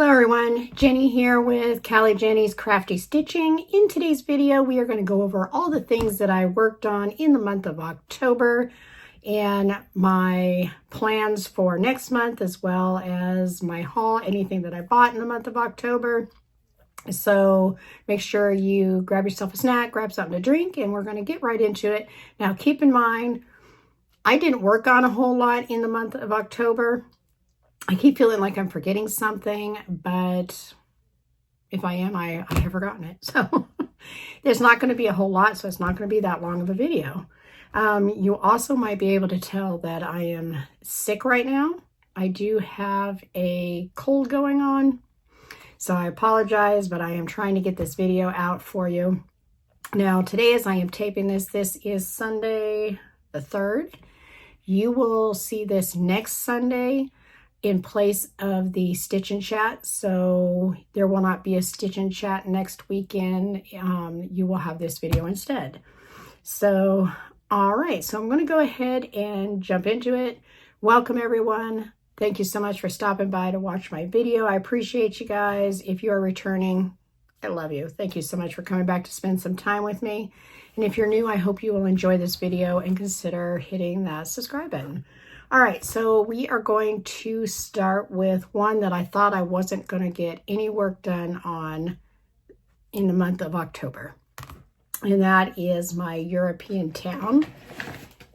Hello everyone, Jenny here with Callie Jenny's Crafty Stitching. In today's video, we are going to go over all the things that I worked on in the month of October and my plans for next month, as well as my haul, anything that I bought in the month of October. So make sure you grab yourself a snack, grab something to drink, and we're going to get right into it. Now keep in mind, I didn't work on a whole lot in the month of October. I keep feeling like I'm forgetting something, but if I am, I have forgotten it. So there's not going to be a whole lot, so it's not going to be that long of a video. You also might be able to tell that I am sick right now. I do have a cold going on, so I apologize, but I am trying to get this video out for you. Now, today as I am taping this is Sunday the 3rd. You will see this next Sunday in place of the Stitch and Chat, so there will not be a Stitch and Chat next weekend. You will have this video instead. So, all right, so I'm going to go ahead and jump into it. Welcome everyone. Thank you so much for stopping by to watch my video. I appreciate you guys. If you are returning, I love you. Thank you so much for coming back to spend some time with me. And if you're new, I hope you will enjoy this video and consider hitting that subscribe button. All right, so we are going to start with one that I thought I wasn't going to get any work done on in the month of October. And that is my European town.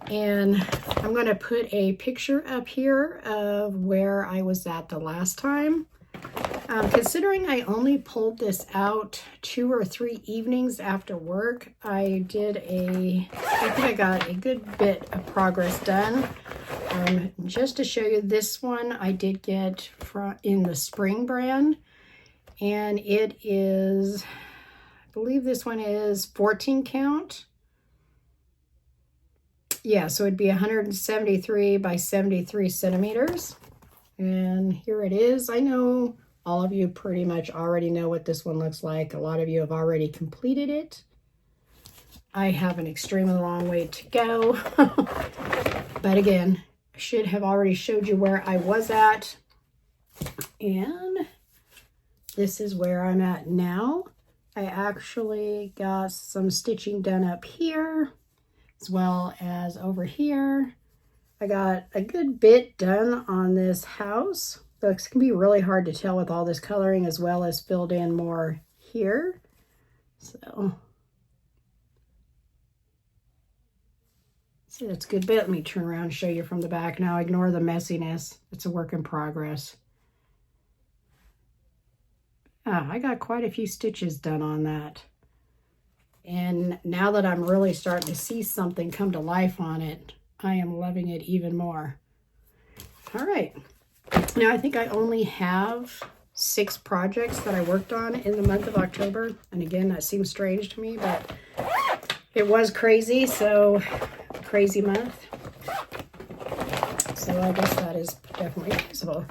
And I'm going to put a picture up here of where I was at the last time. Considering I only pulled this out 2 or 3 evenings after work, I think I got a good bit of progress done. Just to show you, this one I did get in the Spring brand, and it is, I believe this one is 14 count. Yeah, so it'd be 173 by 73 centimeters. And here it is. I know all of you pretty much already know what this one looks like. A lot of you have already completed it. I have an extremely long way to go. But again, I should have already showed you where I was at. And this is where I'm at now. I actually got some stitching done up here, as well as over here. I got a good bit done on this house. So it can be really hard to tell with all this coloring, as well as filled in more here. So, see, that's a good bit. Let me turn around and show you from the back. Now ignore the messiness. It's a work in progress. I got quite a few stitches done on that. And now that I'm really starting to see something come to life on it, I am loving it even more. All right. Now I think I only have 6 projects that I worked on in the month of October. And again, that seems strange to me, but it was crazy. So crazy month. So I guess that is definitely feasible.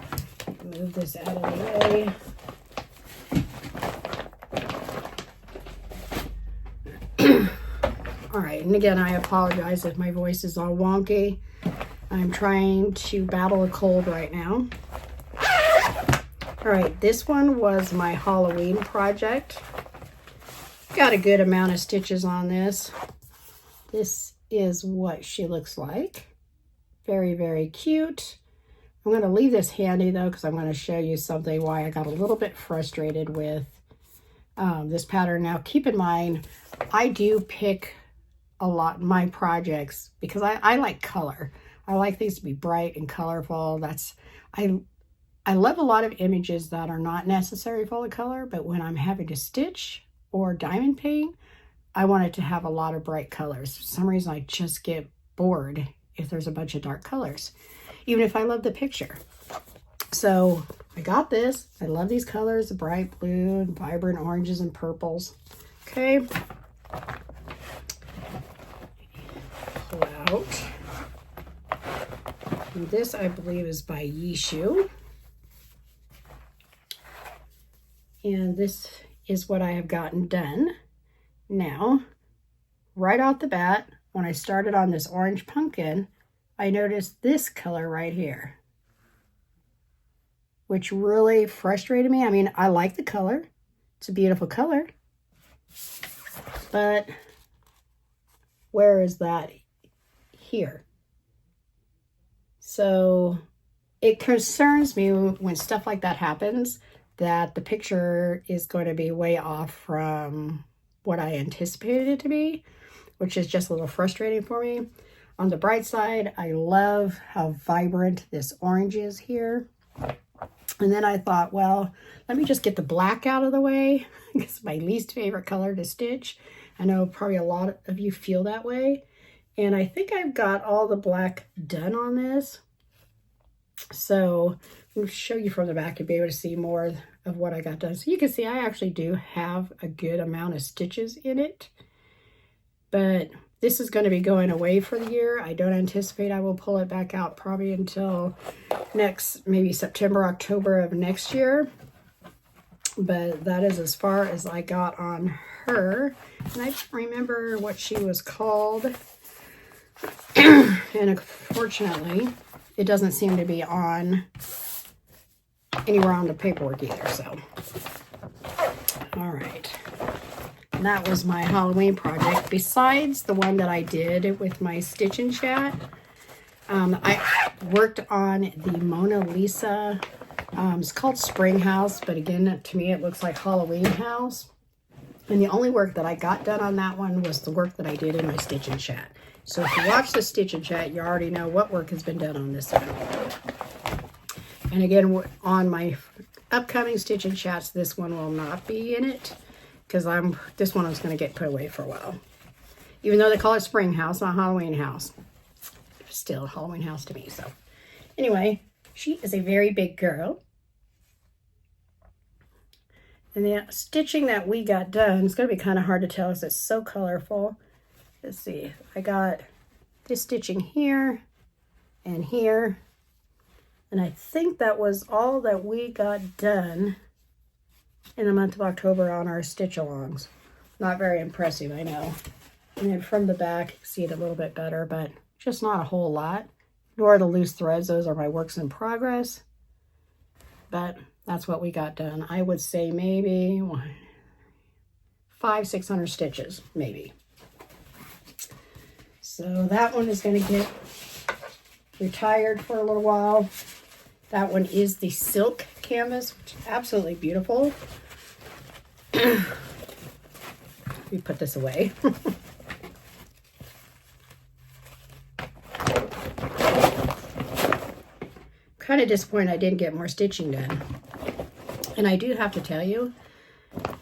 Move this out of the way. All right, and again, I apologize if my voice is all wonky. I'm trying to battle a cold right now. All right, this one was my Halloween project. Got a good amount of stitches on this. This is what she looks like. Very, very cute. I'm going to leave this handy though, because I'm going to show you something why I got a little bit frustrated with this pattern. Now, keep in mind, I do pick a lot my projects because I like color. I like things to be bright and colorful. I love a lot of images that are not necessarily full of color, but when I'm having to stitch or diamond paint, I want it to have a lot of bright colors. For some reason, I just get bored if there's a bunch of dark colors, even if I love the picture. So I got this. I love these colors, the bright blue and vibrant oranges and purples. Okay. Pull out. And this, I believe, is by Yishu. And this is what I have gotten done. Now, right off the bat, when I started on this orange pumpkin, I noticed this color right here. which really frustrated me. I mean, I like the color. It's a beautiful color. But where is that? Here. So it concerns me when stuff like that happens, that the picture is going to be way off from what I anticipated it to be, which is just a little frustrating for me. On the bright side, I love how vibrant this orange is here. And then I thought, well, let me just get the black out of the way. It's my least favorite color to stitch. I know probably a lot of you feel that way. And I think I've got all the black done on this. So I'll show you from the back. You'll be able to see more of what I got done. So you can see I actually do have a good amount of stitches in it. But this is going to be going away for the year. I don't anticipate I will pull it back out probably until next, maybe September, October of next year. But that is as far as I got on her. And I don't remember what she was called. And unfortunately, it doesn't seem to be on anywhere on the paperwork either. So, all right. And that was my Halloween project. Besides the one that I did with my Stitch and Chat, I worked on the Mona Lisa. It's called Spring House, but again, to me, it looks like Halloween House. And the only work that I got done on that one was the work that I did in my Stitch and Chat. So if you watch the Stitch and Chat, you already know what work has been done on this one. And again, on my upcoming Stitch and Chats, this one will not be in it, because this one is going to get put away for a while. Even though they call it Spring House, not Halloween House. Still Halloween House to me. So anyway, she is a very big girl. And the stitching that we got done, it's going to be kind of hard to tell because it's so colorful. Let's see. I got this stitching here and here. And I think that was all that we got done in the month of October on our stitch-alongs. Not very impressive, I know. And then from the back, you can see it a little bit better, but just not a whole lot. Nor the loose threads. Those are my works in progress. But that's what we got done. I would say maybe 500-600 stitches, maybe. So that one is going to get retired for a little while. That one is the silk canvas, which is absolutely beautiful. Let me put this away. Kind of disappointed I didn't get more stitching done. And I do have to tell you,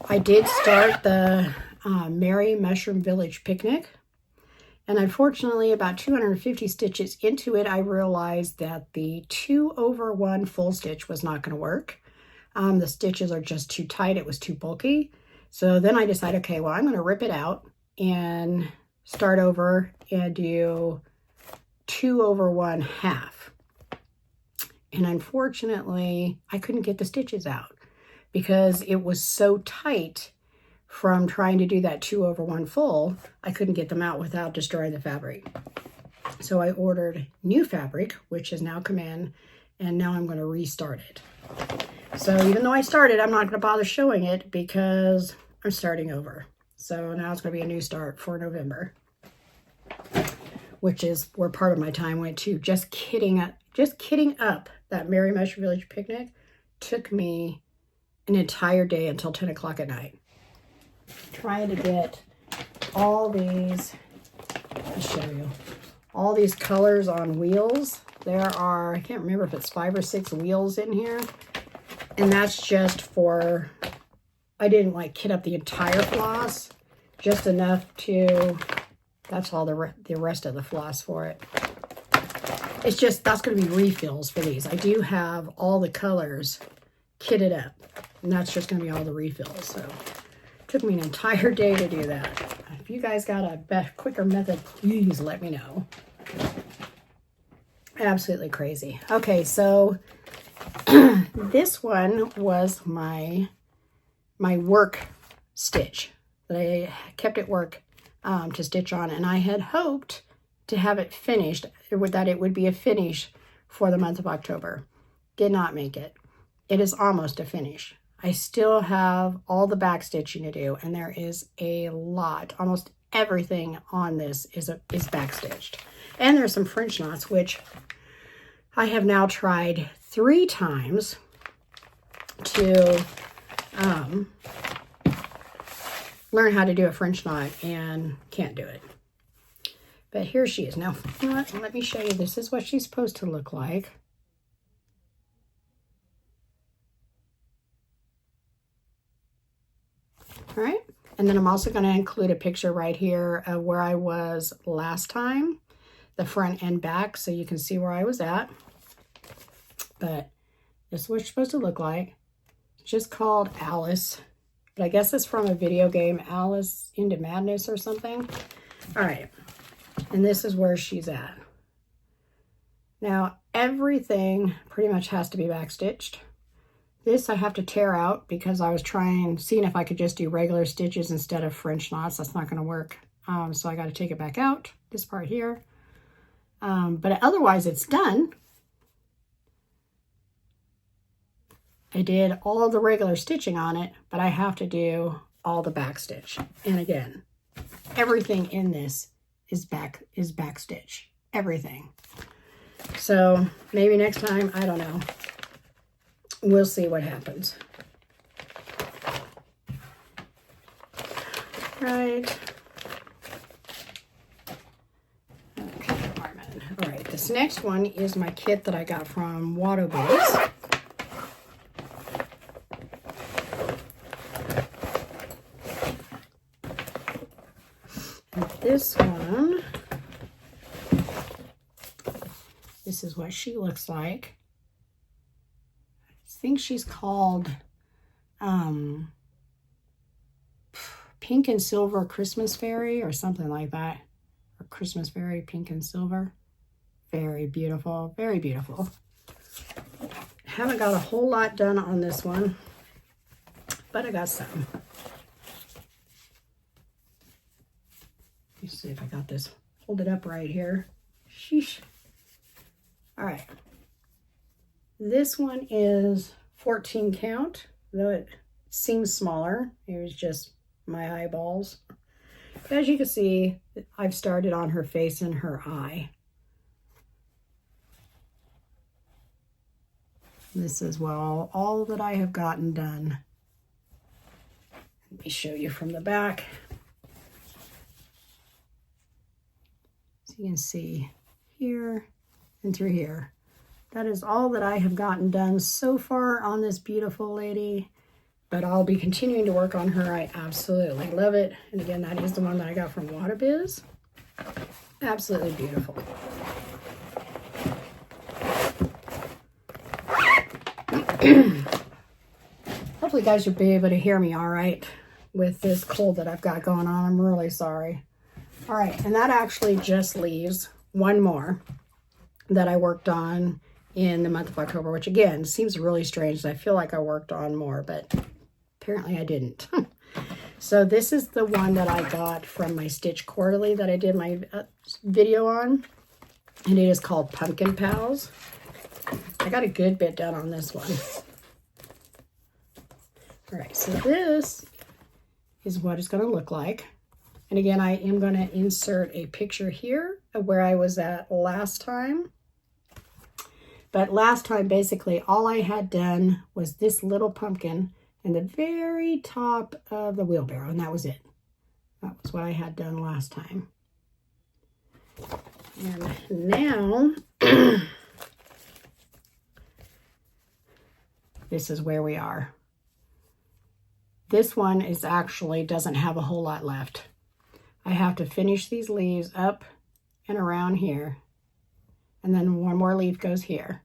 I did start the Merry Mushroom Village Picnic. And unfortunately, about 250 stitches into it, I realized that the 2/1 full stitch was not going to work. The stitches are just too tight. It was too bulky. So then I decided, okay, well, I'm going to rip it out and start over and do 2/1 half. And unfortunately, I couldn't get the stitches out because it was so tight from trying to do that 2/1 full. I couldn't get them out without destroying the fabric. So I ordered new fabric, which has now come in, and now I'm going to restart it. So even though I started, I'm not going to bother showing it because I'm starting over. So now it's going to be a new start for November, which is where part of my time went to. Just kidding up that Merry Mushroom Village Picnic took me an entire day until 10 o'clock at night. Trying to get all these, I'll show you, all these colors on wheels. There are, I can't remember if it's 5 or 6 wheels in here. And that's just for, I didn't like kit up the entire floss, just enough to, that's all the rest of the floss for it. It's just, that's going to be refills for these. I do have all the colors kitted up, and that's just going to be all the refills. So it took me an entire day to do that. If you guys got a quicker method, please let me know. Absolutely crazy. Okay, so this one was my work stitch that I kept at work to stitch on, and I had hoped to have it finished, that it would be a finish for the month of October. Did not make it, it is almost a finish. I still have all the back stitching to do, and there is a lot. Almost everything on this is back stitched. And there's some French knots, which I have now tried 3 times to learn how to do a French knot and can't do it. But here she is. Now, you know what? Let me show you. This is what she's supposed to look like. All right. And then I'm also going to include a picture right here of where I was last time, the front and back, so you can see where I was at. But this is what it's supposed to look like. It's just called Alice. But I guess it's from a video game, Alice into Madness or something. All right. And this is where she's at. Now, everything pretty much has to be backstitched. This I have to tear out because I was seeing if I could just do regular stitches instead of French knots. That's not going to work. So I got to take it back out, this part here. But otherwise, it's done. I did all the regular stitching on it, but I have to do all the back stitch. And again, everything in this is back stitch. Everything. So maybe next time, I don't know. We'll see what happens. Right. Okay, all right, this next one is my kit that I got from WIP. This one, this is what she looks like. I think she's called Pink and Silver Christmas Fairy or something like that. Or Christmas Fairy, Pink and Silver. Very beautiful, very beautiful. Haven't got a whole lot done on this one, but I got some. Let me see if I got this. Hold it up right here. Sheesh. All right. This one is 14 count, though it seems smaller. It was just my eyeballs. As you can see, I've started on her face and her eye. This is all that I have gotten done. Let me show you from the back. So you can see here and through here. That is all that I have gotten done so far on this beautiful lady, but I'll be continuing to work on her. I absolutely love it. And again, that is the one that I got from WIP. Absolutely beautiful. Hopefully guys, you'll be able to hear me all right with this cold that I've got going on. I'm really sorry. All right, and that actually just leaves one more that I worked on in the month of October, which again, seems really strange. I feel like I worked on more, but apparently I didn't. So this is the one that I got from my Stitch Quarterly that I did my video on, and it is called Pumpkin Pals. I got a good bit done on this one. All right, so this is what it's going to look like. And again, I am going to insert a picture here of where I was at last time. But last time, basically, all I had done was this little pumpkin and the very top of the wheelbarrow, and that was it. That was what I had done last time. And now, this is where we are. This one is actually doesn't have a whole lot left. I have to finish these leaves up and around here. And then one more leaf goes here.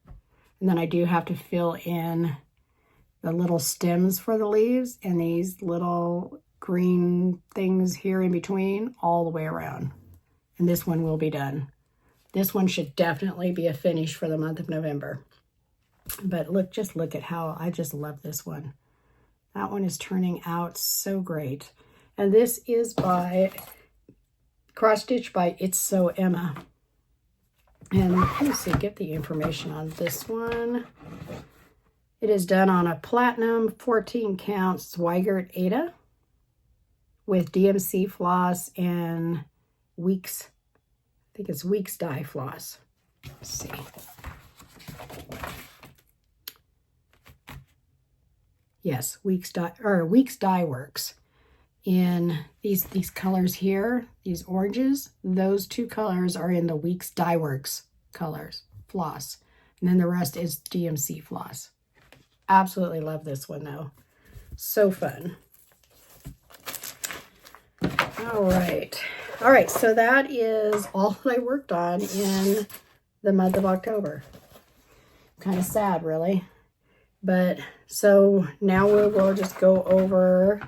And then I do have to fill in the little stems for the leaves and these little green things here in between all the way around. And this one will be done. This one should definitely be a finish for the month of November. But look, just look at how I just love this one. That one is turning out so great. And this is by cross stitch by It's So Emma. And let me see, get the information on this one. It is done on a platinum 14 count Zweigert Ada with DMC floss and Weeks, I think it's Weeks dye floss. Let's see. Yes, Weeks Dye Works. In these colors here, these oranges, those two colors are in the Weeks Dye Works colors, floss. And then the rest is DMC floss. Absolutely love this one though. So fun. All right, so that is all I worked on in the month of October. Kind of sad, really. But so now we'll just go over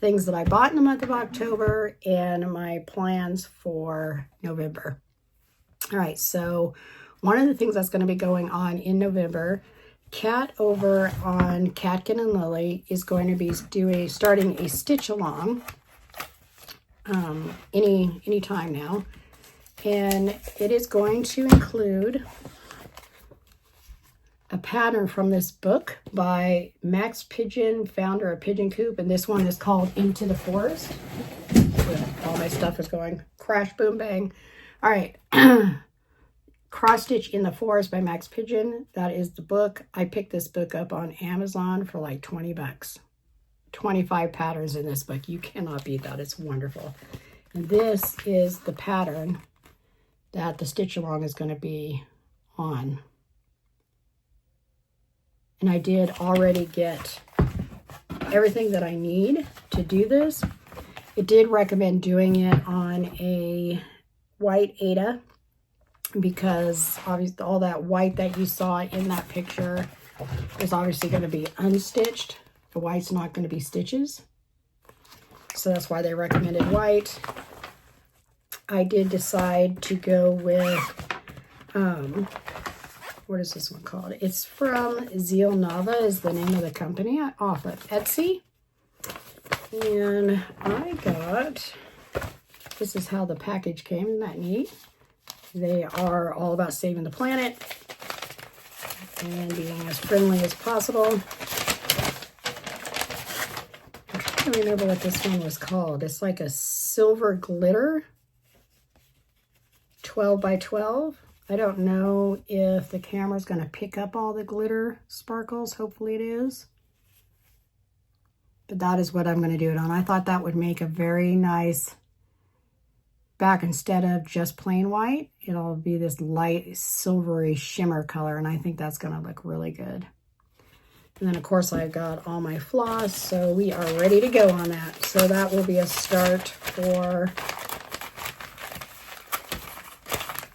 things that I bought in the month of October and my plans for November. All right, so one of the things that's going to be going on in November, Kat over on Catkin and Lily is going to be starting a stitch along any time now, and it is going to include a pattern from this book by Max Pigeon, founder of Pigeon Coop, and this one is called Into the Forest. All my stuff is going crash, boom, bang. All right, Cross Stitch in the Forest by Max Pigeon. That is the book. I picked this book up on Amazon for like 20 bucks. 25 patterns in this book. You cannot beat that. It's wonderful. And this is the pattern that the stitch along is going to be on. And I did already get everything that I need to do this. It did recommend doing it on a white Ada because obviously all that white that you saw in that picture is obviously going to be unstitched. The white's not going to be stitches. So that's why they recommended white. I did decide to go with, what is this one called? It's from Zeal Nava is the name of the company off of Etsy. And I got, this is how the package came. Isn't that neat? They are all about saving the planet and being as friendly as possible. I'm trying to remember what this one was called. It's like a silver glitter 12 by 12. I don't know if the camera's going to pick up all the glitter sparkles. Hopefully it is. But that is what I'm going to do it on. I thought that would make a very nice back. Instead of just plain white, it'll be this light silvery shimmer color, and I think that's going to look really good. And then of course I've got all my floss, so we are ready to go on that. So that will be a start for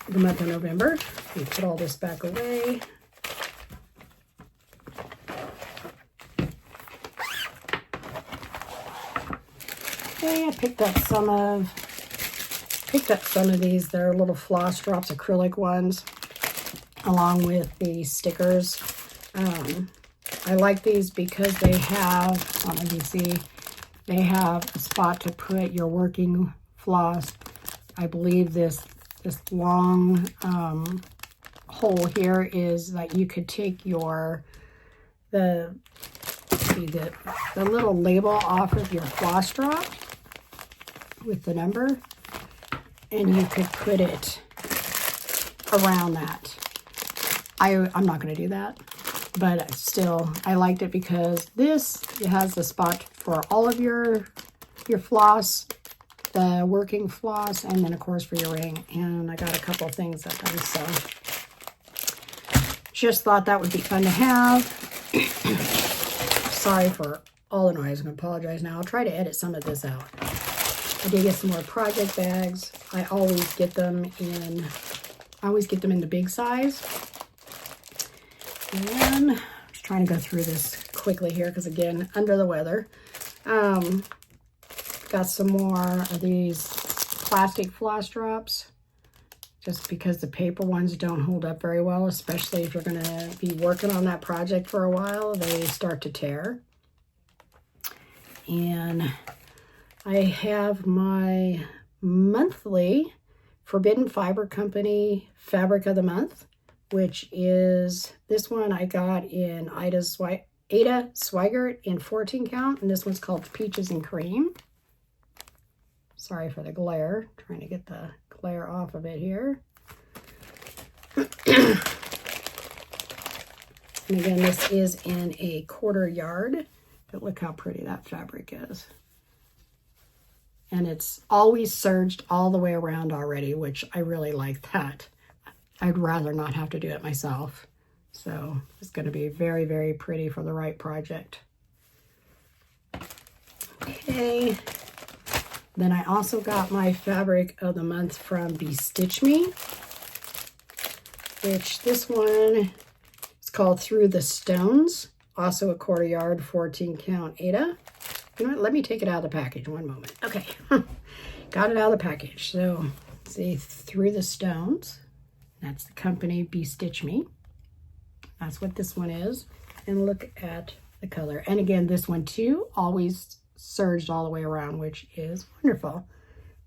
the month of November. We put all this back away. Okay, I picked up some of these. They're little floss drops, acrylic ones, along with the stickers. I like these because they have, let me see, they have a spot to put your working floss. I believe this long hole here is that you could take your the little label off of your floss drop with the number, and you could put it around that. I'm not going to do that, but still I liked it because it has the spot for all of your floss, the working floss, and then of course for your ring. And I got a couple of things that time, so just thought that would be fun to have. Sorry for all the noise. I'm going to apologize now. I'll try to edit some of this out. I did get some more project bags. I always get them in the big size. And I'm just trying to go through this quickly here because, again, under the weather. Got some more of these plastic floss drops, just because the paper ones don't hold up very well, especially if you're going to be working on that project for a while. They start to tear. And I have my monthly Forbidden Fiber Company Fabric of the Month. which is this one I got in Ada Swigert in 14 count, and this one's called Peaches and Cream. Sorry for the glare, trying to get the glare off of it here. And again, this is in a 1/4 yard, but look how pretty that fabric is. And it's always serged all the way around already, which I really like that. I'd rather not have to do it myself. So it's going to be very, very pretty for the right project. Okay. Then I also got my fabric of the month from Bestitch Me, which this one is called Through the Stones, also a 1/4 yard, 14 count Ada. You know what? Let me take it out of the package. One moment. Okay. Got it out of the package. So, see, Through the Stones. That's the company Bestitch Me. That's what this one is. And look at the color. And again, this one too, always serged all the way around, which is wonderful.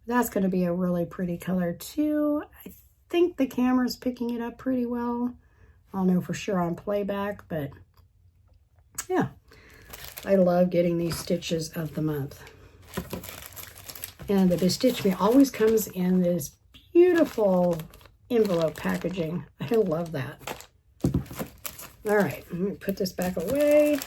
That's going to be a really pretty color too. I think the camera's picking it up pretty well. I'll know for sure on playback, but yeah. I love getting these stitches of the month. And the Bestitch Me always comes in this beautiful envelope packaging. I love that. All right, let me put this back away.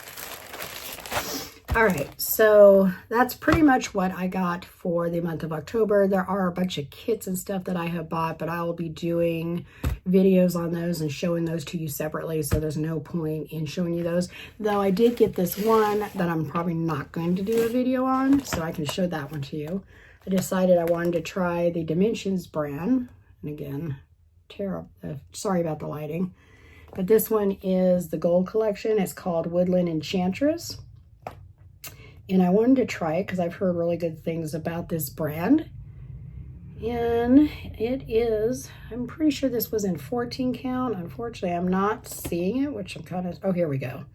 All right, so that's pretty much what I got for the month of October. There are a bunch of kits and stuff that I have bought, but I will be doing videos on those and showing those to you separately, so there's no point in showing you those. Though I did get this one that I'm probably not going to do a video on, so I can show that one to you. I decided I wanted to try the Dimensions brand, and again, sorry about the lighting, but this one is the gold collection. It's called Woodland Enchantress. And I wanted to try it because I've heard really good things about this brand. And it is, I'm pretty sure this was in 14 count. Unfortunately, I'm not seeing it, which I'm kind of, oh, here we go.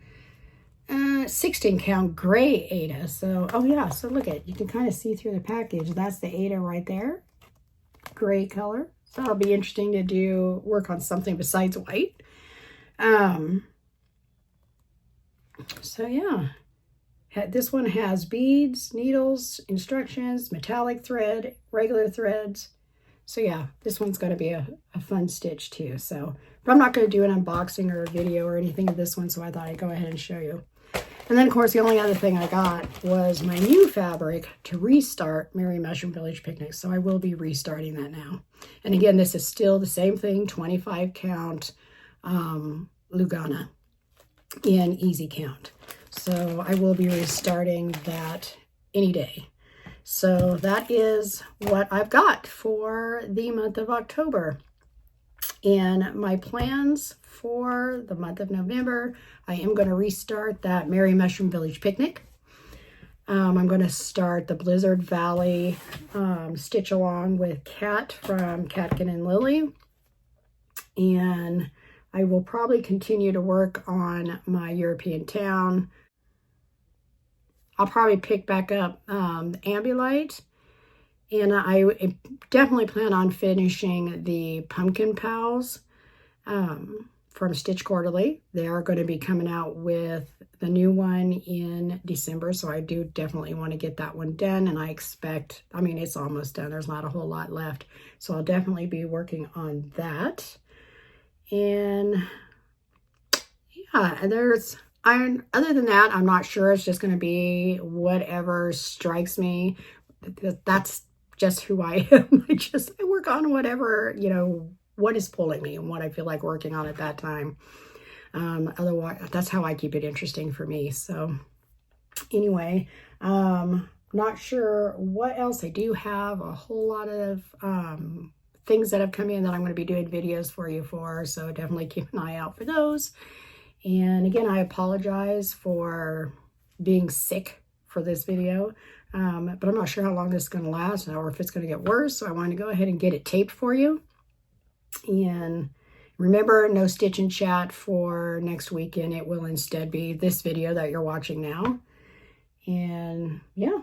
16 count gray Ada. So, oh yeah, so look at, you can kind of see through the package. That's the Ada right there. Gray color. So it'll be interesting to work on something besides white. So yeah. This one has beads, needles, instructions, metallic thread, regular threads. So yeah, this one's going to be a fun stitch too. So, but I'm not going to do an unboxing or a video or anything of this one, so I thought I'd go ahead and show you. And then of course the only other thing I got was my new fabric to restart Merry Mushroom Village Picnic. So I will be restarting that now. And again, this is still the same thing, 25 count Lugana in easy count. So I will be restarting that any day. So that is what I've got for the month of October. And my plans for the month of November, I am going to restart that Merry Mushroom Village Picnic. I'm going to start the Blizzard Valley stitch along with Kat from Catkin and Lily. And I will probably continue to work on my European Town. I'll probably pick back up Ambulite, and I definitely plan on finishing the Pumpkin Pals from Stitch Quarterly. They are going to be coming out with the new one in December, so I do definitely want to get that one done, and I expect, I mean, it's almost done. There's not a whole lot left, so I'll definitely be working on that. And yeah, and there's... other than that, I'm not sure. It's just going to be whatever strikes me. That's just who I am. I work on whatever, you know, what is pulling me and what I feel like working on at that time. Otherwise, that's how I keep it interesting for me. So anyway, not sure what else. I do have a whole lot of things that have come in that I'm going to be doing videos for you for. So definitely keep an eye out for those. And again, I apologize for being sick for this video, but I'm not sure how long this is going to last or if it's going to get worse. So I wanted to go ahead and get it taped for you. And remember, no stitch and chat for next weekend. It will instead be this video that you're watching now. And yeah,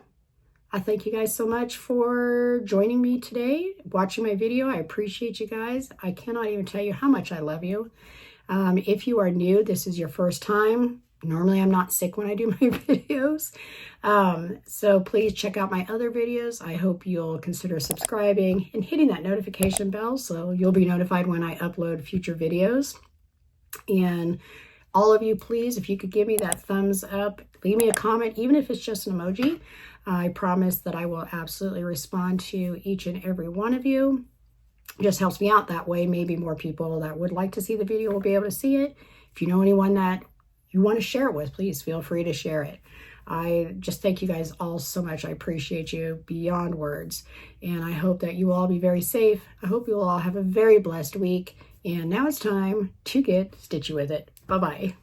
I thank you guys so much for joining me today, watching my video. I appreciate you guys. I cannot even tell you how much I love you. If you are new, this is your first time. Normally I'm not sick when I do my videos. So please check out my other videos. I hope you'll consider subscribing and hitting that notification bell so you'll be notified when I upload future videos. And all of you, please, if you could give me that thumbs up, leave me a comment, even if it's just an emoji. I promise that I will absolutely respond to each and every one of you. It just helps me out that way. Maybe more people that would like to see the video will be able to see it. If you know anyone that you want to share it with, please feel free to share it. I just thank you guys all so much. I appreciate you beyond words. And I hope that you will all be very safe. I hope you will all have a very blessed week. And now it's time to get stitchy with it. Bye-bye.